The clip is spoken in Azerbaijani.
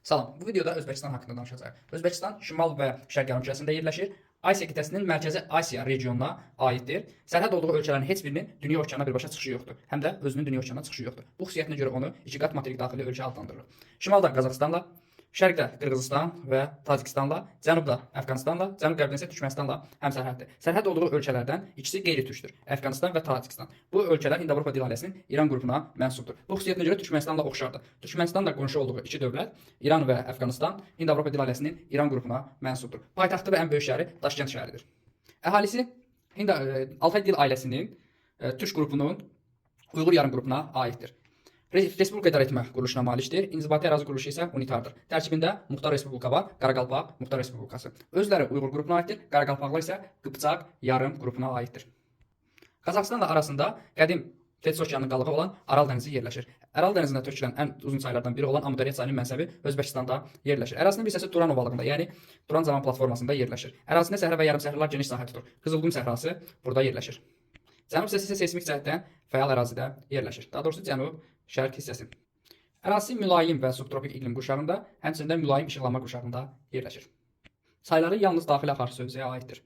Salam. Bu videoda Özbəkistan haqqında danışacağıq. Özbəkistan şimal və şərq yarımkürəsində yerləşir. Asiya qitəsinin Mərkəzi Asiya regionuna aiddir. Sərhəd olduğu ölkələrin heç birinin dünya okeanına birbaşa çıxışı yoxdur. Həm də özünün dünya okeanına çıxışı yoxdur. Bu xüsusiyyətinə görə onu iki qat materik daxili ölkə adlandırılır. Şimalda Qazaxıstanla, şərqdə Qırğızıstan və Tacikistanla, cənubda Əfqanistanla, cənub-qərbdə isə Türkmənistanla həmsərhəddir. Sərhəd olduğu ölkələrdən ikisi qeyri-türkdür. Əfqanistan və Tacikistan. Bu ölkələr Hind-Avropa dil ailəsinin İran qrupuna mənsubdur. Bu xüsusiyyətinə görə Türkmənistanla oxşardır. Türkmənistanla qonşu olduğu iki dövlət, İran və Əfqanistan, Hind-Avropa dil ailəsinin İran qrupuna mənsubdur. Paytaxtı və ən böyük şəhəri Daşkənd şəhəridir. Əhalisi Altay dil ailəsinin Türk qrupunun Uyğur yarım qrupuna aiddir. Respublika idarəetmə quruluşuna malikdir. İnzibati ərazi quruluşu isə unitardır. Tərkibində Muxtar Respublika var, Qaraqalpaq Muxtar Respublikası. Özləri Uyğur qrupuna aiddir, Qaraqalpaqlar isə Qıpçaq yarım qrupuna aiddir. Qazaxıstanla arasında qədim Tethys okeanının qalığı olan Aral dənizi yerləşir. Aral dənizində tökülən ən uzun çaylardan biri olan Amudarya çayının mənsəbi Özbəkistanda yerləşir. Ərazinin bir hissəsi Turan ovalığında, yəni Turan zaman platformasında yerləşir. Ərazisində səhra və yarımsəhralar geniş sahə tutur. Qızılqum səhrası burada yerləşir. Cənub hissəsi isə seismik cəhətdən fəal ərazidə yerləşir. Daha doğrusu cənub-şərq hissəsi. Ərazisi mülayim və subtropik iqlim qurşağında, həmçinin mülayim işıqlanma qurşağında yerləşir. Çayları yalnız daxili axar sövzəyə aiddir.